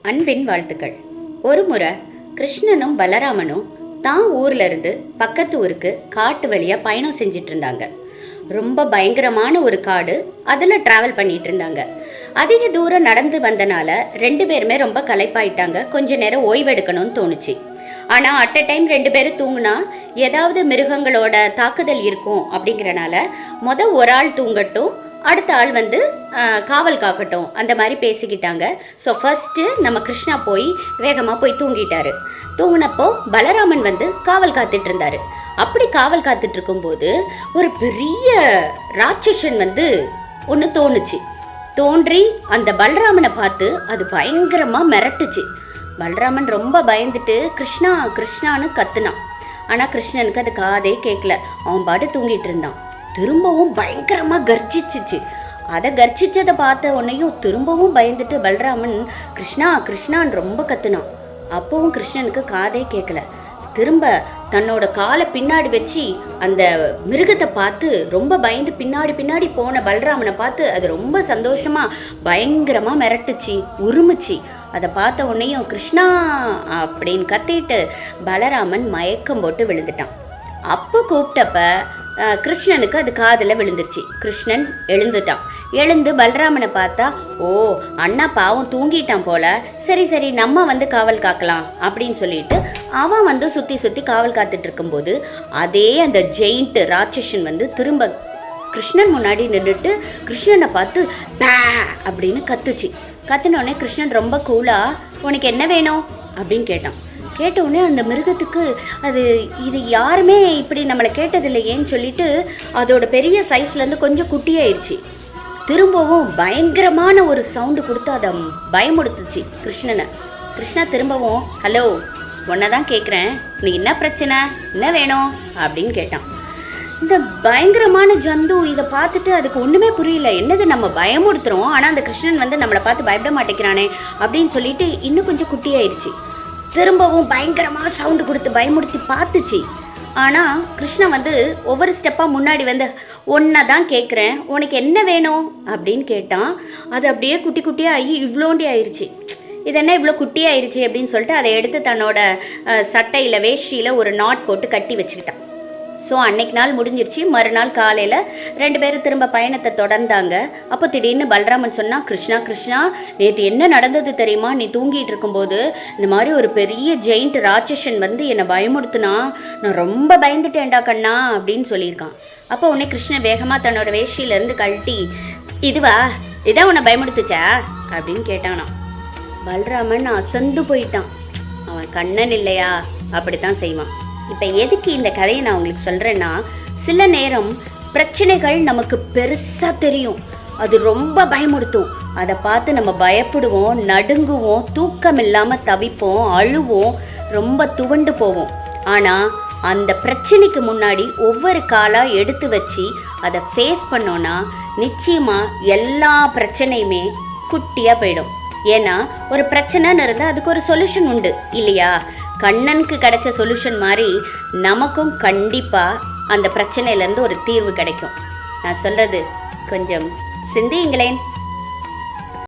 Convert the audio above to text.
அன்பின் வாழ்த்துக்கள். ஒரு முறை கிருஷ்ணனும் பலராமனும் தான் ஊர்ல இருந்து பக்கத்து ஊருக்கு காட்டு வழியா பயணம் செஞ்சிட்டு இருந்தாங்க. ரொம்ப பயங்கரமான ஒரு காடு, அதில் டிராவல் பண்ணிட்டு இருந்தாங்க. அதிக தூரம் நடந்து வந்தனால ரெண்டு பேருமே ரொம்ப களைப்பாயிட்டாங்க. கொஞ்ச நேரம் ஓய்வெடுக்கணும்னு தோணுச்சு. ஆனால் அட் அ டைம் ரெண்டு பேரும் தூங்குனா ஏதாவது மிருகங்களோட தாக்குதல் இருக்கும் அப்படிங்கிறனால ஒரு ஆள் தூங்கட்டும், அடுத்த ஆள் காவல் காக்கட்டும், அந்த மாதிரி பேசிக்கிட்டாங்க. ஸோ ஃபர்ஸ்ட்டு நம்ம கிருஷ்ணா போய் வேகமாக போய் தூங்கிட்டாரு. தூங்கினப்போ பலராமன் காவல் காத்துட்டு இருந்தாரு. அப்படி காவல் காத்துட்டு இருக்கும்போது ஒரு பெரிய ராட்சசன் ஒன்று தோணுச்சு. தோன்றி அந்த பலராமனை பார்த்து அது பயங்கரமாக மிரட்டுச்சு. பலராமன் ரொம்ப பயந்துட்டு கிருஷ்ணா கிருஷ்ணான்னு கத்துனான். ஆனால் கிருஷ்ணனுக்கு அது காதே கேட்கல. அவன் பாட்டு தூங்கிட்டு இருந்தான். திரும்பவும் பயங்கரமாக கர்ஜிச்சிச்சு. அதை கர்ஜிச்சதை பார்த்த உடனேயும் திரும்பவும் பயந்துட்டு பலராமன் கிருஷ்ணா கிருஷ்ணான்னு ரொம்ப கத்துனான். அப்பவும் கிருஷ்ணனுக்கு காதே கேட்கல. திரும்ப தன்னோட காலை பின்னாடி வச்சு அந்த மிருகத்தை பார்த்து ரொம்ப பயந்து பின்னாடி போன பலராமனை பார்த்து அது ரொம்ப சந்தோஷமா பயங்கரமாக மிரட்டுச்சு, உருமுச்சு. அதை பார்த்த உடனேயும் கிருஷ்ணா அப்படின்னு கத்திட்டு பலராமன் மயக்கம் போட்டு விழுந்துட்டான். அப்போ கூப்பிட்டப்ப கிருஷ்ணனுக்கு அது காதில் விழுந்துருச்சு. கிருஷ்ணன் எழுந்துட்டான். எழுந்து பலராமனை பார்த்தா, ஓ அண்ணா பாவம் தூங்கிட்டான் போல, சரி நம்ம காவல் காக்கலாம் அப்படின்னு சொல்லிட்டு அவன் சுற்றி காவல் காத்துட்டு இருக்கும்போது அதே அந்த ஜெயிண்ட் ராட்சசன் திரும்ப கிருஷ்ணன் முன்னாடி நின்றுட்டு கிருஷ்ணனை பார்த்து பே அப்படின்னு கத்துச்சு. கத்துனோடனே கிருஷ்ணன் ரொம்ப கூலாக உனக்கு என்ன வேணும் அப்படின்னு கேட்டான். கேட்டவுடனே அந்த மிருகத்துக்கு இது யாருமே இப்படி நம்மளை கேட்டதில்லையேன்னு சொல்லிட்டு அதோட பெரிய சைஸ்லேருந்து கொஞ்சம் குட்டியாயிடுச்சு. திரும்பவும் பயங்கரமான ஒரு சவுண்டு கொடுத்து அதை பயமுடுத்துச்சு கிருஷ்ணனை. கிருஷ்ணா திரும்பவும் ஹலோ உன்னை தான் கேட்குறேன், நீ என்ன பிரச்சனை, என்ன வேணும் அப்படின்னு கேட்டான். இந்த பயங்கரமான ஜந்து இதை பார்த்துட்டு அதுக்கு ஒன்றுமே புரியல. என்னது நம்ம பயமுடுத்துறோம், ஆனால் அந்த கிருஷ்ணன் நம்மளை பார்த்து பயப்பட மாட்டேங்கிறானே அப்படின்னு சொல்லிட்டு இன்னும் கொஞ்சம் குட்டியாயிடுச்சு. திரும்பவும் பயங்கரமாக சவுண்டு கொடுத்து பயமுடுத்தி பார்த்துச்சு. ஆனால் கிருஷ்ணன் ஒவ்வொரு ஸ்டெப்பாக முன்னாடி ஒன்றை தான் கேட்குறேன், உனக்கு என்ன வேணும் அப்படின்னு கேட்டான். அது அப்படியே குட்டி குட்டியாக ஆகி இவ்வளோண்டி ஆயிடுச்சு. இது என்ன இவ்வளோ குட்டியாயிருச்சு அப்படின்னு சொல்லிட்டு அதை எடுத்து தன்னோட சட்டையில் வேஷ்டியில் ஒரு நாட் போட்டு கட்டி வச்சுக்கிட்டான். ஸோ அன்னைக்கு நாள் முடிஞ்சிருச்சு. மறுநாள் காலையில் ரெண்டு பேரும் திரும்ப பயணத்தை தொடர்ந்தாங்க. அப்போ திடீர்னு பலராமன் சொன்னான், கிருஷ்ணா நேற்று என்ன நடந்தது தெரியுமா, நீ தூங்கிட்டு இருக்கும்போது இந்த மாதிரி ஒரு பெரிய ஜெயிண்ட் ராட்சசன் என்னை பயமுடுத்துனா, நான் ரொம்ப பயந்துட்டேன்டா கண்ணா அப்படின்னு சொல்லியிருக்கான். அப்போ உடனே கிருஷ்ணன் வேகமாக தன்னோட வேஷ்டியிலேருந்து கழட்டி இதான் உன்னை பயமுடுத்துச்சா அப்படின்னு கேட்டானா. பலராமன் அசந்து போயிட்டான். அவன் கண்ணன் இல்லையா, அப்படித்தான் செய்வான். இப்போ எதுக்கு இந்த கதையை நான் உங்களுக்கு சொல்கிறேன்னா, சில நேரம் பிரச்சனைகள் நமக்கு பெருசாக தெரியும், அது ரொம்ப பயமுடுத்தும். அதை பார்த்து நம்ம பயப்படுவோம், நடுங்குவோம், தூக்கம் இல்லாமல் தவிப்போம், அழுவோம், ரொம்ப துவண்டு போவோம். ஆனால் அந்த பிரச்சனைக்கு முன்னாடி ஒவ்வொரு காலாக எடுத்து வச்சு அதை ஃபேஸ் பண்ணோன்னா நிச்சயமாக எல்லா பிரச்சனையுமே குட்டியாக போயிடும். ஏன்னா ஒரு பிரச்சனைன்னு இருந்தால் அதுக்கு ஒரு சொல்யூஷன் உண்டு இல்லையா? கண்ணனுக்கு கிடைச்ச சொல்யூஷன் மாதிரி நமக்கும் கண்டிப்பாக அந்த பிரச்சனையிலேருந்து ஒரு தீர்வு கிடைக்கும். நான் சொல்கிறது கொஞ்சம் சிந்தியுங்களேன்.